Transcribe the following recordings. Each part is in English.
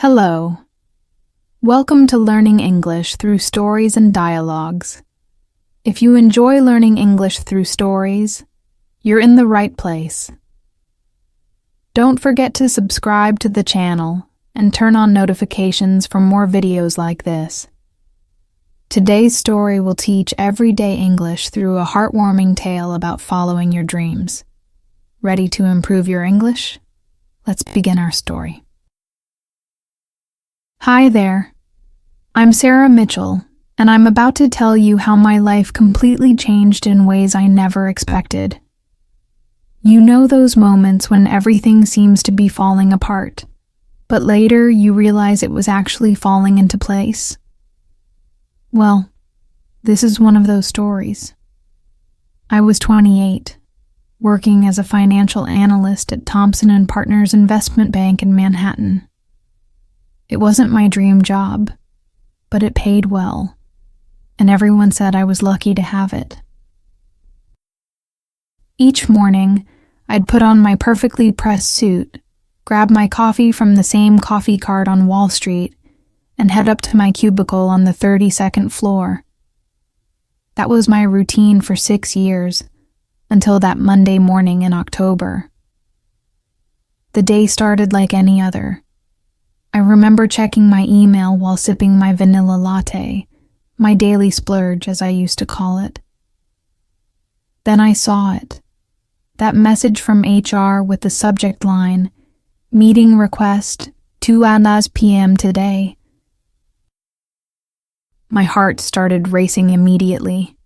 Hello. Welcome to Learning English through Stories and Dialogues. If you enjoy learning English through stories, you're in the right place. Don't forget to subscribe to the channel and turn on notifications for more videos like this. Today's story will teach everyday English through a heartwarming tale about following your dreams. Ready to improve your English? Let's begin our story. Hi there. I'm Sarah Mitchell, and I'm about to tell you how my life completely changed in ways I never expected. You know those moments when everything seems to be falling apart, but later you realize it was actually falling into place? Well, this is one of those stories. I was 28, working as a financial analyst at Thompson & Partners Investment Bank in Manhattan. It wasn't my dream job, but it paid well, and everyone said I was lucky to have it. Each morning, I'd put on my perfectly pressed suit, grab my coffee from the same coffee cart on Wall Street, and head up to my cubicle on the 32nd floor. That was my routine for 6 years, until that Monday morning in October. The day started like any other. I remember checking my email while sipping my vanilla latte, my daily splurge as I used to call it. Then I saw it, that message from HR with the subject line, "Meeting request, 2:00 p.m. today." My heart started racing immediately.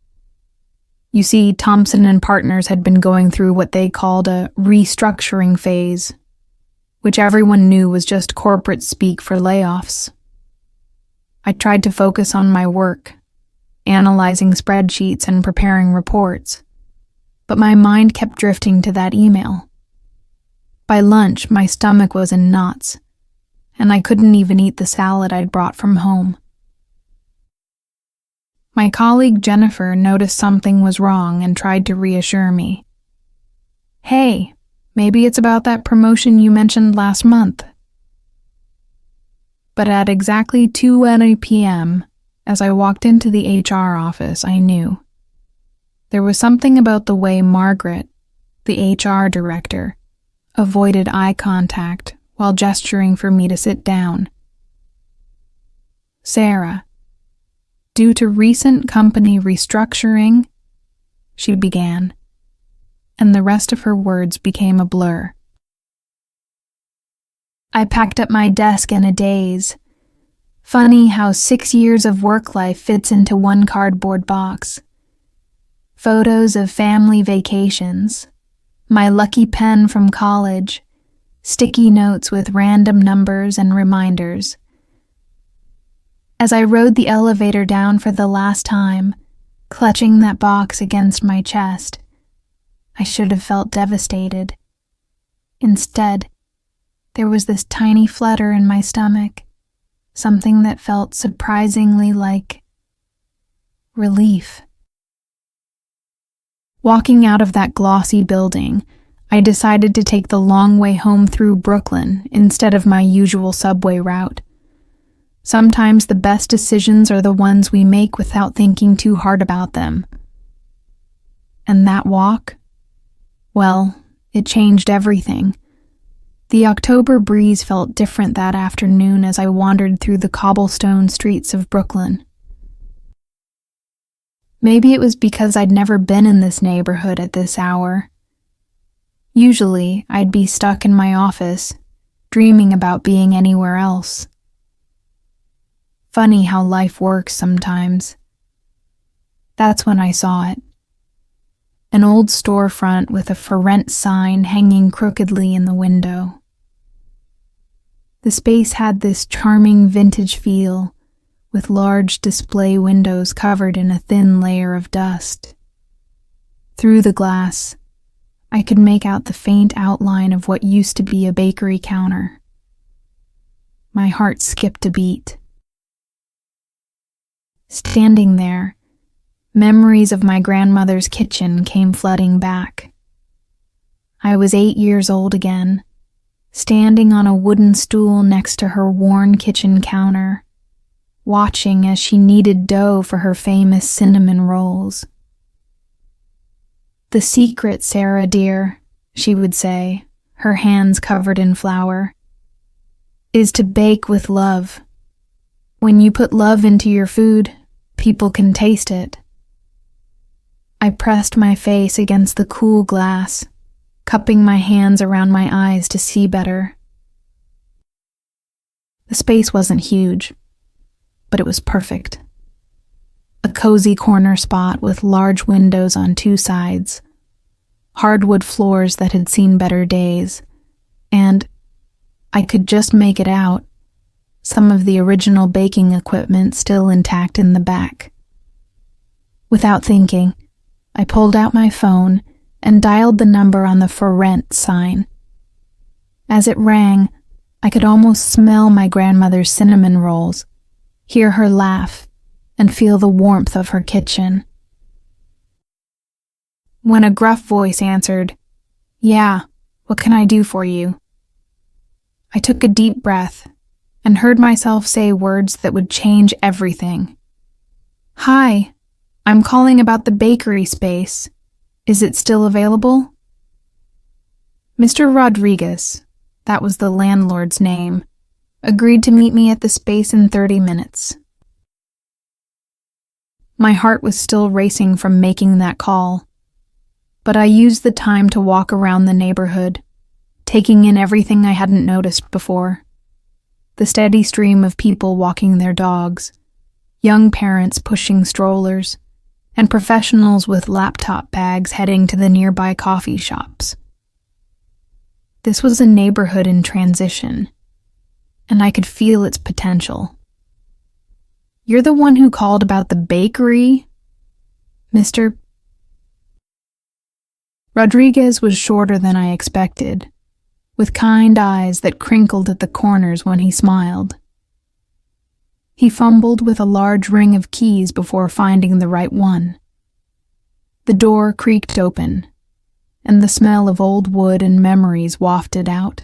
You see, Thompson & Partners had been going through what they called a restructuring phase, which everyone knew was just corporate speak for layoffs. I tried to focus on my work, analyzing spreadsheets and preparing reports, but my mind kept drifting to that email. By lunch, my stomach was in knots, and I couldn't even eat the salad I'd brought from home. My colleague Jennifer noticed something was wrong and tried to reassure me. "Hey, maybe it's about that promotion you mentioned last month." But at exactly 2:00 p.m., as I walked into the HR office, I knew. There was something about the way Margaret, the HR director, avoided eye contact while gesturing for me to sit down. "Sarah, due to recent company restructuring," she began, and the rest of her words became a blur. I packed up my desk in a daze. Funny how 6 years of work life fits into one cardboard box. Photos of family vacations, my lucky pen from college, sticky notes with random numbers and reminders. As I rode the elevator down for the last time, clutching that box against my chest, I should have felt devastated. Instead, there was this tiny flutter in my stomach, something that felt surprisingly like relief. Walking out of that glossy building, I decided to take the long way home through Brooklyn instead of my usual subway route. Sometimes the best decisions are the ones we make without thinking too hard about them. And that walk? Well, it changed everything. The October breeze felt different that afternoon as I wandered through the cobblestone streets of Brooklyn. Maybe it was because I'd never been in this neighborhood at this hour. Usually, I'd be stuck in my office, dreaming about being anywhere else. Funny how life works sometimes. That's when I saw it. An old storefront with a for rent sign hanging crookedly in the window. The space had this charming vintage feel, with large display windows covered in a thin layer of dust. Through the glass, I could make out the faint outline of what used to be a bakery counter. My heart skipped a beat. Standing there, memories of my grandmother's kitchen came flooding back. I was 8 years old again, standing on a wooden stool next to her worn kitchen counter, watching as she kneaded dough for her famous cinnamon rolls. "The secret, Sarah dear," she would say, her hands covered in flour, "is to bake with love. When you put love into your food, people can taste it." I pressed my face against the cool glass, cupping my hands around my eyes to see better. The space wasn't huge, but it was perfect. A cozy corner spot with large windows on two sides, hardwood floors that had seen better days, and I could just make it out, some of the original baking equipment still intact in the back. Without thinking, I pulled out my phone and dialed the number on the "for rent" sign. As it rang, I could almost smell my grandmother's cinnamon rolls, hear her laugh, and feel the warmth of her kitchen. When a gruff voice answered, "Yeah, what can I do for you?" I took a deep breath and heard myself say words that would change everything. "Hi, I'm calling about the bakery space. Is it still available?" Mr. Rodriguez, that was the landlord's name, agreed to meet me at the space in 30 minutes. My heart was still racing from making that call, but I used the time to walk around the neighborhood, taking in everything I hadn't noticed before. The steady stream of people walking their dogs, young parents pushing strollers, and professionals with laptop bags heading to the nearby coffee shops. This was a neighborhood in transition, and I could feel its potential. "You're the one who called about the bakery, Mr. Rodriguez was shorter than I expected, with kind eyes that crinkled at the corners when he smiled. He fumbled with a large ring of keys before finding the right one. The door creaked open, and the smell of old wood and memories wafted out.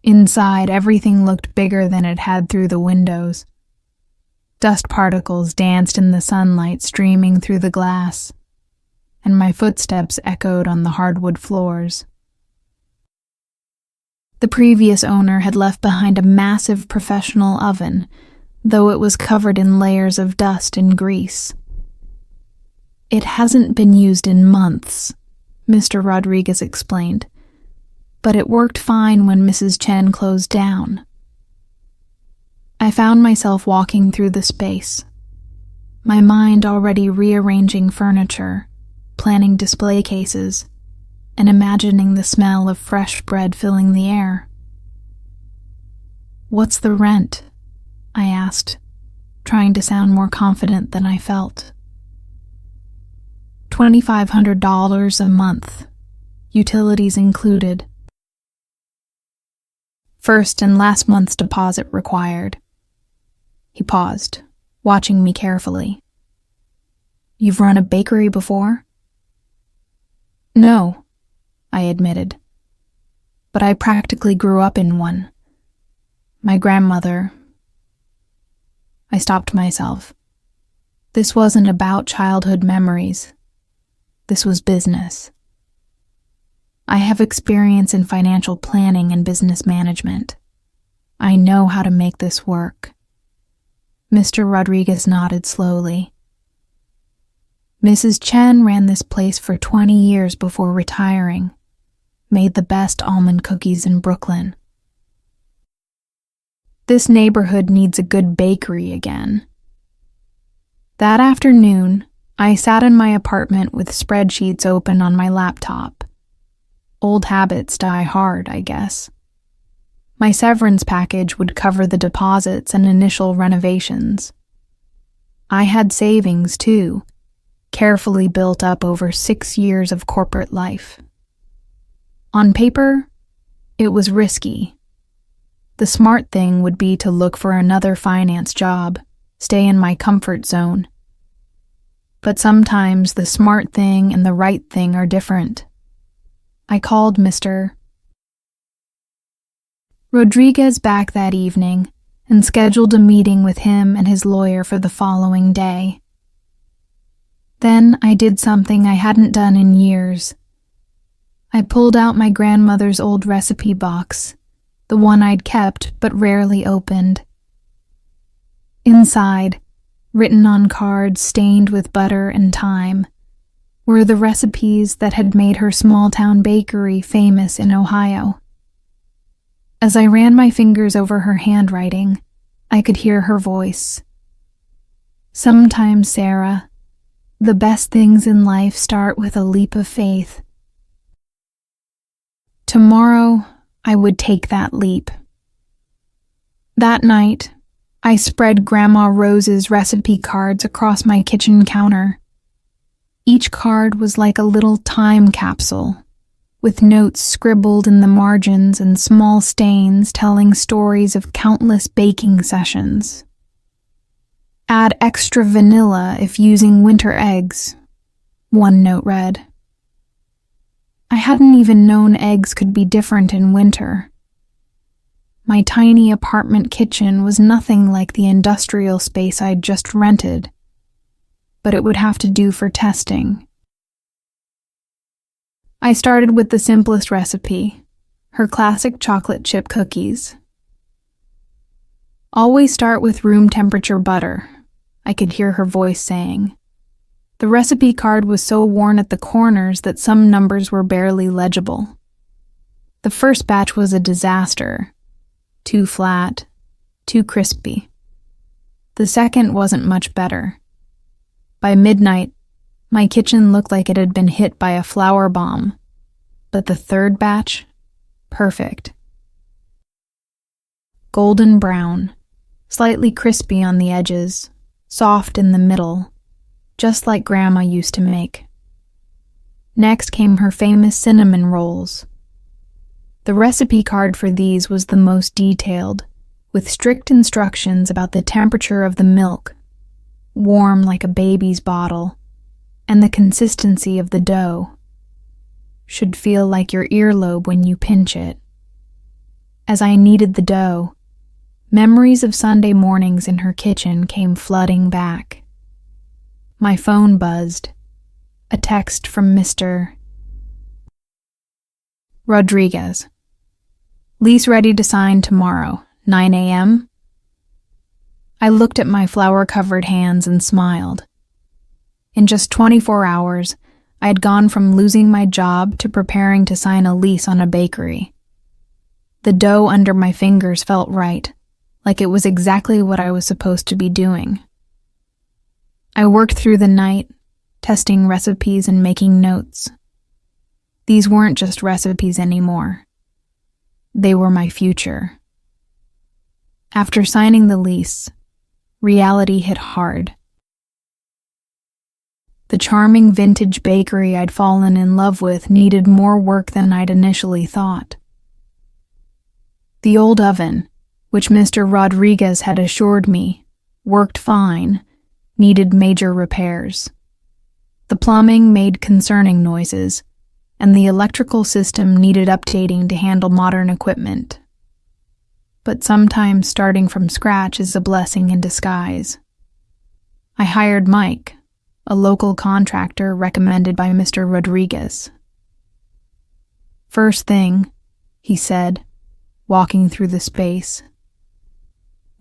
Inside, everything looked bigger than it had through the windows. Dust particles danced in the sunlight streaming through the glass, and my footsteps echoed on the hardwood floors. The previous owner had left behind a massive professional oven, though it was covered in layers of dust and grease. "It hasn't been used in months," Mr. Rodriguez explained, "but it worked fine when Mrs. Chen closed down." I found myself walking through the space, my mind already rearranging furniture, planning display cases, and imagining the smell of fresh bread filling the air. "What's the rent?" I asked, trying to sound more confident than I felt. $2,500 a month, utilities included. First and last month's deposit required. He paused, watching me carefully. "You've run a bakery before?" "No," I admitted, "but I practically grew up in one. My grandmother—" I stopped myself. This wasn't about childhood memories. This was business. I have experience in financial planning and business management. I know how to make this work. Mr. Rodriguez nodded slowly. "Mrs. Chen ran this place for 20 years before retiring. Made the best almond cookies in Brooklyn. This neighborhood needs a good bakery again." That afternoon, I sat in my apartment with spreadsheets open on my laptop. Old habits die hard, I guess. My severance package would cover the deposits and initial renovations. I had savings, too, carefully built up over 6 years of corporate life. On paper, it was risky. The smart thing would be to look for another finance job, stay in my comfort zone. But sometimes the smart thing and the right thing are different. I called Mr. Rodriguez back that evening and scheduled a meeting with him and his lawyer for the following day. Then I did something I hadn't done in years. I pulled out my grandmother's old recipe box, the one I'd kept but rarely opened. Inside, written on cards stained with butter and thyme, were the recipes that had made her small-town bakery famous in Ohio. As I ran my fingers over her handwriting, I could hear her voice. "Sometimes, Sarah, the best things in life start with a leap of faith." Tomorrow, I would take that leap. That night, I spread Grandma Rose's recipe cards across my kitchen counter. Each card was like a little time capsule, with notes scribbled in the margins and small stains telling stories of countless baking sessions. "Add extra vanilla if using winter eggs," one note read. I hadn't even known eggs could be different in winter. My tiny apartment kitchen was nothing like the industrial space I'd just rented, but it would have to do for testing. I started with the simplest recipe, her classic chocolate chip cookies. "Always start with room temperature butter," I could hear her voice saying. The recipe card was so worn at the corners that some numbers were barely legible. The first batch was a disaster. Too flat, too crispy. The second wasn't much better. By midnight, my kitchen looked like it had been hit by a flour bomb. But the third batch, perfect. Golden brown, slightly crispy on the edges, soft in the middle, just like Grandma used to make. Next came her famous cinnamon rolls. The recipe card for these was the most detailed, with strict instructions about the temperature of the milk, warm like a baby's bottle, and the consistency of the dough. Should feel like your earlobe when you pinch it. As I kneaded the dough, memories of Sunday mornings in her kitchen came flooding back. My phone buzzed. A text from Mr. Rodriguez. "Lease ready to sign tomorrow, 9 a.m.? I looked at my flour-covered hands and smiled. In just 24 hours, I had gone from losing my job to preparing to sign a lease on a bakery. The dough under my fingers felt right, like it was exactly what I was supposed to be doing. I worked through the night, testing recipes and making notes. These weren't just recipes anymore. They were my future. After signing the lease, reality hit hard. The charming vintage bakery I'd fallen in love with needed more work than I'd initially thought. The old oven, which Mr. Rodriguez had assured me worked fine, needed major repairs. The plumbing made concerning noises, and the electrical system needed updating to handle modern equipment. But sometimes starting from scratch is a blessing in disguise. I hired Mike, a local contractor recommended by Mr. Rodriguez. "First thing," he said, walking through the space,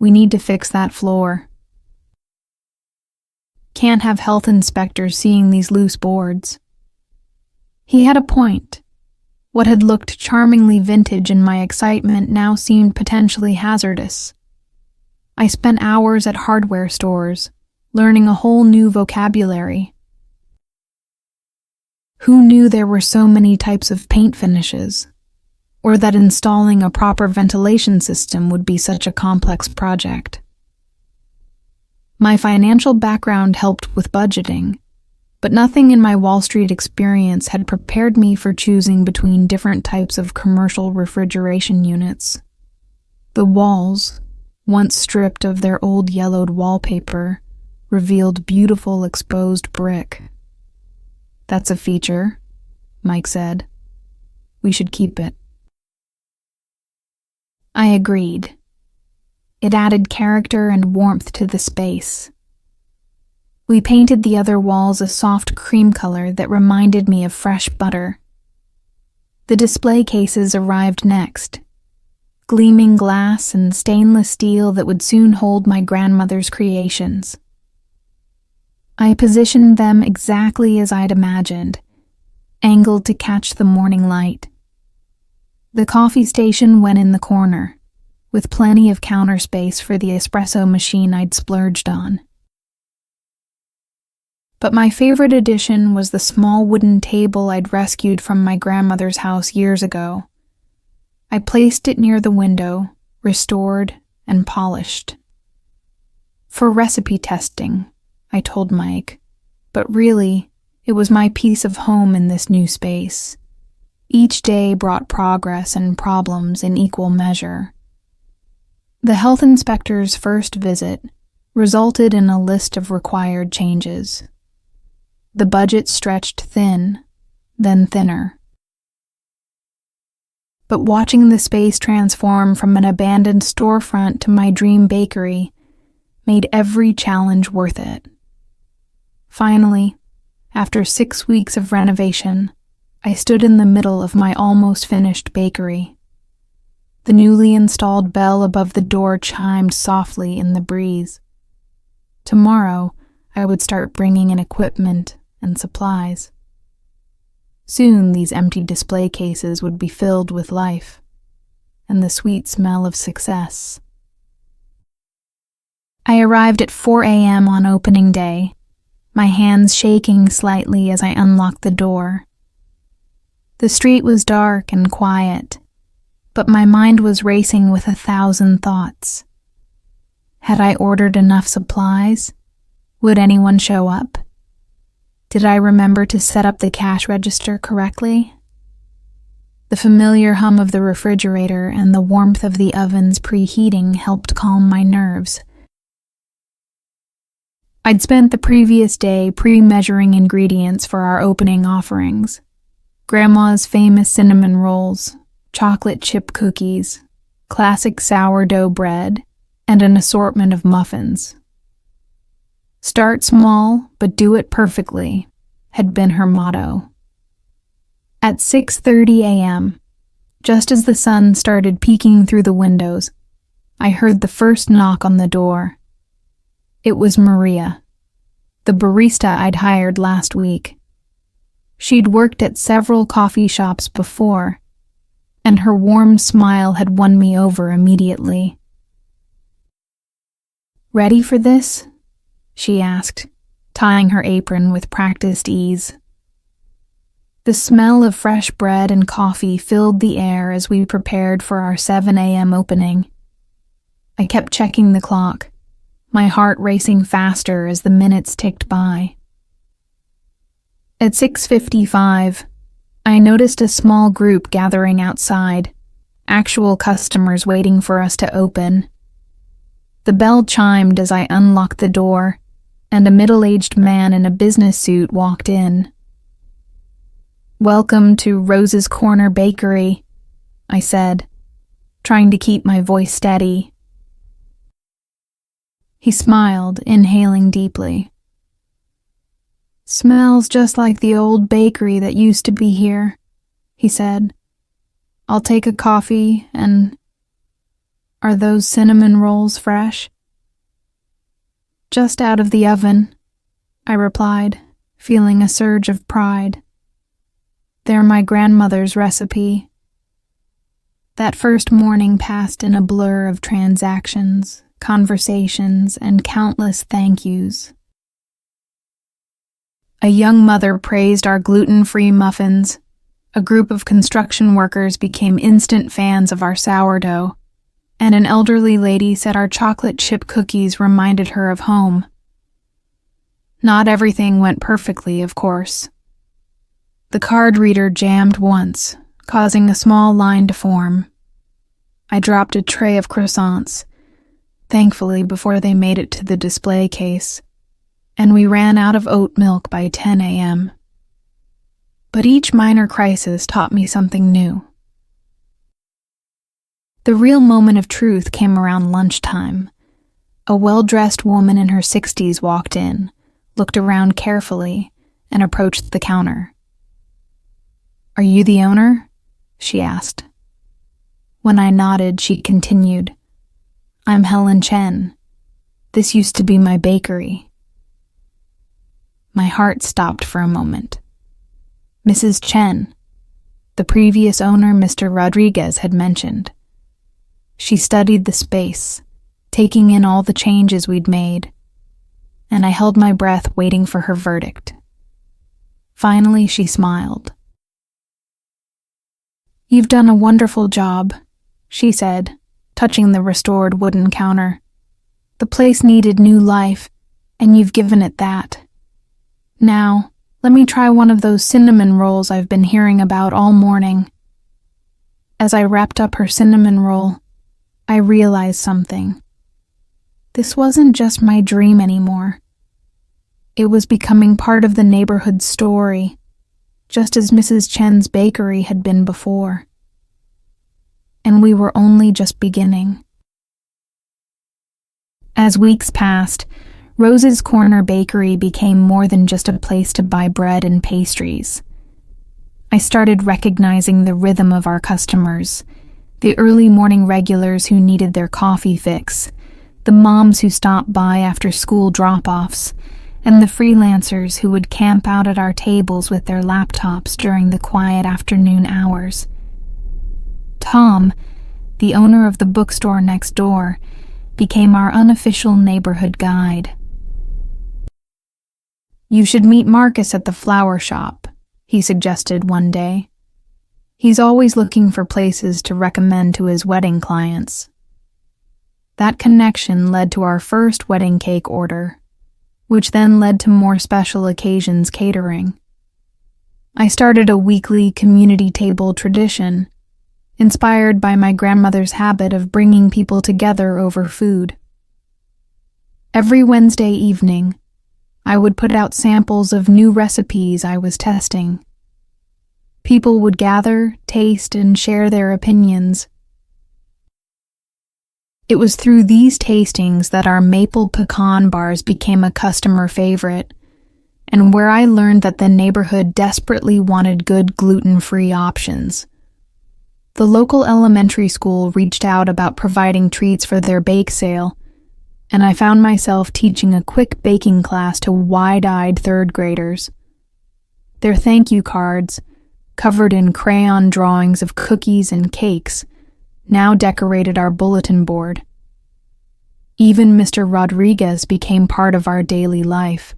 "we need to fix that floor. Can't have health inspectors seeing these loose boards." He had a point. What had looked charmingly vintage in my excitement now seemed potentially hazardous. I spent hours at hardware stores, learning a whole new vocabulary. Who knew there were so many types of paint finishes, or that installing a proper ventilation system would be such a complex project? My financial background helped with budgeting, but nothing in my Wall Street experience had prepared me for choosing between different types of commercial refrigeration units. The walls, once stripped of their old yellowed wallpaper, revealed beautiful exposed brick. "That's a feature," Mike said. "We should keep it." I agreed. It added character and warmth to the space. We painted the other walls a soft cream color that reminded me of fresh butter. The display cases arrived next, gleaming glass and stainless steel that would soon hold my grandmother's creations. I positioned them exactly as I'd imagined, angled to catch the morning light. The coffee station went in the corner, with plenty of counter space for the espresso machine I'd splurged on. But my favorite addition was the small wooden table I'd rescued from my grandmother's house years ago. I placed it near the window, restored and polished. For recipe testing, I told Mike, but really, it was my piece of home in this new space. Each day brought progress and problems in equal measure. The health inspector's first visit resulted in a list of required changes. The budget stretched thin, then thinner. But watching the space transform from an abandoned storefront to my dream bakery made every challenge worth it. Finally, after 6 weeks of renovation, I stood in the middle of my almost finished bakery. The newly installed bell above the door chimed softly in the breeze. Tomorrow, I would start bringing in equipment and supplies. Soon these empty display cases would be filled with life and the sweet smell of success. I arrived at 4 a.m. on opening day, my hands shaking slightly as I unlocked the door. The street was dark and quiet, but my mind was racing with 1,000 thoughts. Had I ordered enough supplies? Would anyone show up? Did I remember to set up the cash register correctly? The familiar hum of the refrigerator and the warmth of the oven's preheating helped calm my nerves. I'd spent the previous day pre-measuring ingredients for our opening offerings. Grandma's famous cinnamon rolls, chocolate chip cookies, classic sourdough bread, and an assortment of muffins. Start small, but do it perfectly, had been her motto. At 6:30 a.m., just as the sun started peeking through the windows, I heard the first knock on the door. It was Maria, the barista I'd hired last week. She'd worked at several coffee shops before, and her warm smile had won me over immediately. "Ready for this?" she asked, tying her apron with practiced ease. The smell of fresh bread and coffee filled the air as we prepared for our 7 a.m. opening. I kept checking the clock, my heart racing faster as the minutes ticked by. At 6:55, I noticed a small group gathering outside, actual customers waiting for us to open. The bell chimed as I unlocked the door, and a middle-aged man in a business suit walked in. "Welcome to Rose's Corner Bakery," I said, trying to keep my voice steady. He smiled, inhaling deeply. "Smells just like the old bakery that used to be here," he said. "I'll take a coffee and... Are those cinnamon rolls fresh?" "Just out of the oven," I replied, feeling a surge of pride. "They're my grandmother's recipe." That first morning passed in a blur of transactions, conversations, and countless thank yous. A young mother praised our gluten-free muffins. A group of construction workers became instant fans of our sourdough, and an elderly lady said our chocolate chip cookies reminded her of home. Not everything went perfectly, of course. The card reader jammed once, causing a small line to form. I dropped a tray of croissants, thankfully before they made it to the display case, and we ran out of oat milk by 10 a.m. But each minor crisis taught me something new. The real moment of truth came around lunchtime. A well-dressed woman in her 60s walked in, looked around carefully, and approached the counter. "Are you the owner?" she asked. When I nodded, she continued, "I'm Helen Chen. This used to be my bakery." My heart stopped for a moment. Mrs. Chen, the previous owner Mr. Rodriguez had mentioned. She studied the space, taking in all the changes we'd made, and I held my breath waiting for her verdict. Finally, she smiled. "You've done a wonderful job," she said, touching the restored wooden counter. "The place needed new life, and you've given it that. Now, let me try one of those cinnamon rolls I've been hearing about all morning." As I wrapped up her cinnamon roll, I realized something. This wasn't just my dream anymore. It was becoming part of the neighborhood story, just as Mrs. Chen's bakery had been before. And we were only just beginning. As weeks passed, Rose's Corner Bakery became more than just a place to buy bread and pastries. I started recognizing the rhythm of our customers, the early morning regulars who needed their coffee fix, the moms who stopped by after school drop-offs, and the freelancers who would camp out at our tables with their laptops during the quiet afternoon hours. Tom, the owner of the bookstore next door, became our unofficial neighborhood guide. "You should meet Marcus at the flower shop," he suggested one day. "He's always looking for places to recommend to his wedding clients." That connection led to our first wedding cake order, which then led to more special occasions catering. I started a weekly community table tradition, inspired by my grandmother's habit of bringing people together over food. Every Wednesday evening, I would put out samples of new recipes I was testing. People would gather, taste, and share their opinions. It was through these tastings that our maple pecan bars became a customer favorite, and where I learned that the neighborhood desperately wanted good gluten-free options. The local elementary school reached out about providing treats for their bake sale, and I found myself teaching a quick baking class to wide-eyed third graders. Their thank you cards, covered in crayon drawings of cookies and cakes, now decorated our bulletin board. Even Mr. Rodriguez became part of our daily life.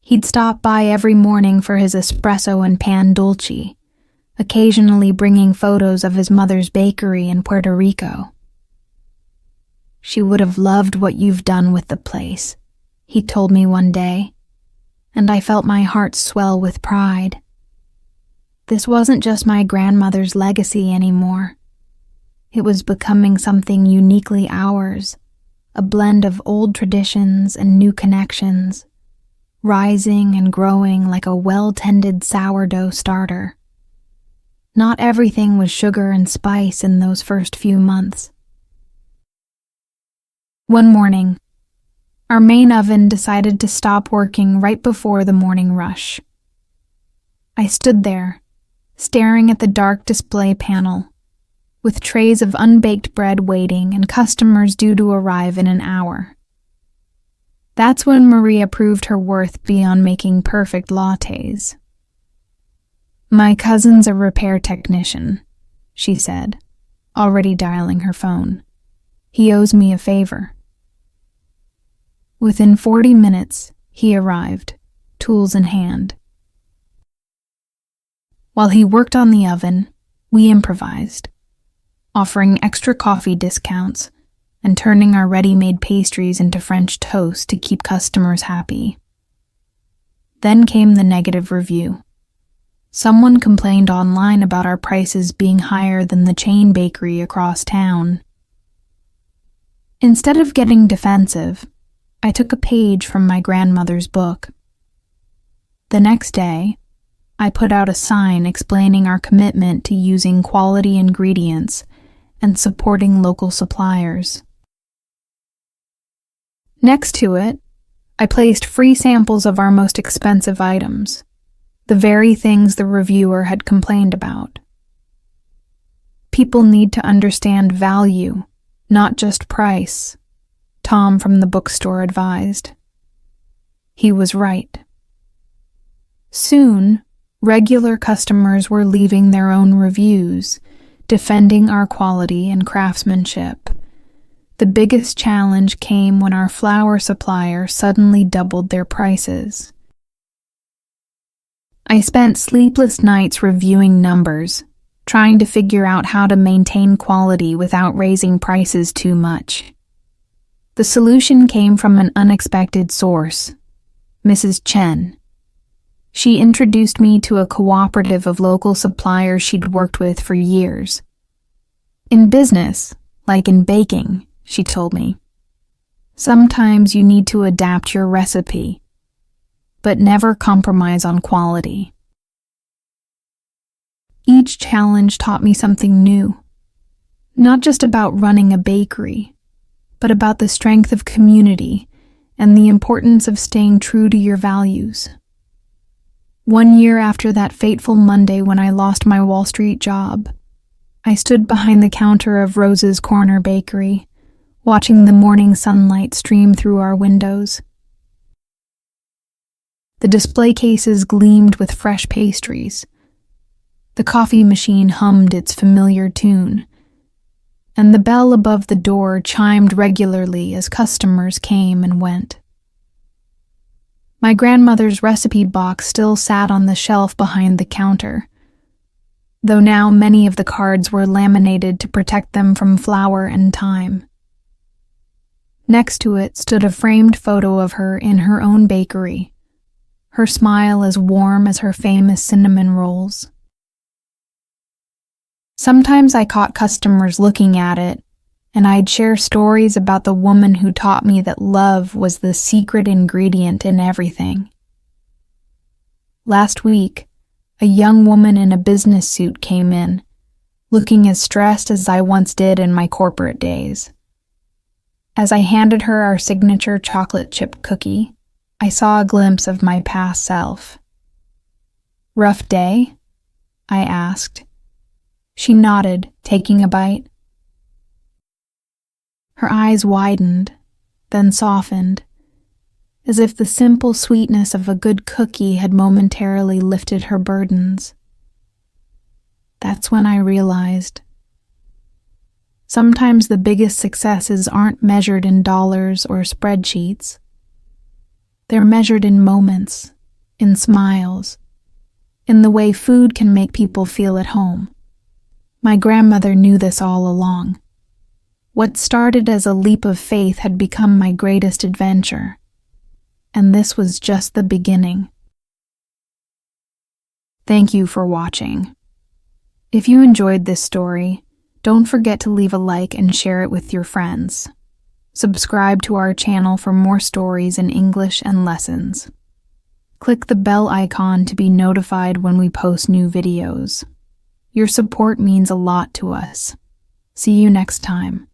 He'd stop by every morning for his espresso and pan dulce, occasionally bringing photos of his mother's bakery in Puerto Rico. "She would have loved what you've done with the place," he told me one day, and I felt my heart swell with pride. This wasn't just my grandmother's legacy anymore. It was becoming something uniquely ours, a blend of old traditions and new connections, rising and growing like a well-tended sourdough starter. Not everything was sugar and spice in those first few months. One morning, our main oven decided to stop working right before the morning rush. I stood there, staring at the dark display panel, with trays of unbaked bread waiting and customers due to arrive in an hour. That's when Maria proved her worth beyond making perfect lattes. "My cousin's a repair technician," she said, already dialing her phone. "He owes me a favor." Within 40 minutes, he arrived, tools in hand. While he worked on the oven, we improvised, offering extra coffee discounts and turning our ready-made pastries into French toast to keep customers happy. Then came the negative review. Someone complained online about our prices being higher than the chain bakery across town. Instead of getting defensive, I took a page from my grandmother's book. The next day, I put out a sign explaining our commitment to using quality ingredients and supporting local suppliers. Next to it, I placed free samples of our most expensive items, the very things the reviewer had complained about. People need to understand value, not just price, Tom from the bookstore advised. He was right. Soon, regular customers were leaving their own reviews, defending our quality and craftsmanship. The biggest challenge came when our flour supplier suddenly doubled their prices. I spent sleepless nights reviewing numbers, trying to figure out how to maintain quality without raising prices too much. The solution came from an unexpected source, Mrs. Chen. She introduced me to a cooperative of local suppliers she'd worked with for years. In business, like in baking, she told me, sometimes you need to adapt your recipe, but never compromise on quality. Each challenge taught me something new, not just about running a bakery, but about the strength of community and the importance of staying true to your values. 1 year after that fateful Monday when I lost my Wall Street job, I stood behind the counter of Rose's Corner Bakery, watching the morning sunlight stream through our windows. The display cases gleamed with fresh pastries. The coffee machine hummed its familiar tune, and the bell above the door chimed regularly as customers came and went. My grandmother's recipe box still sat on the shelf behind the counter, though now many of the cards were laminated to protect them from flour and time. Next to it stood a framed photo of her in her own bakery, her smile as warm as her famous cinnamon rolls. Sometimes I caught customers looking at it, and I'd share stories about the woman who taught me that love was the secret ingredient in everything. Last week, a young woman in a business suit came in, looking as stressed as I once did in my corporate days. As I handed her our signature chocolate chip cookie, I saw a glimpse of my past self. "Rough day?" I asked. She nodded, taking a bite. Her eyes widened, then softened, as if the simple sweetness of a good cookie had momentarily lifted her burdens. That's when I realized. Sometimes the biggest successes aren't measured in dollars or spreadsheets. They're measured in moments, in smiles, in the way food can make people feel at home. My grandmother knew this all along. What started as a leap of faith had become my greatest adventure, and this was just the beginning. Thank you for watching. If you enjoyed this story, don't forget to leave a like and share it with your friends. Subscribe to our channel for more stories in English and lessons. Click the bell icon to be notified when we post new videos. Your support means a lot to us. See you next time.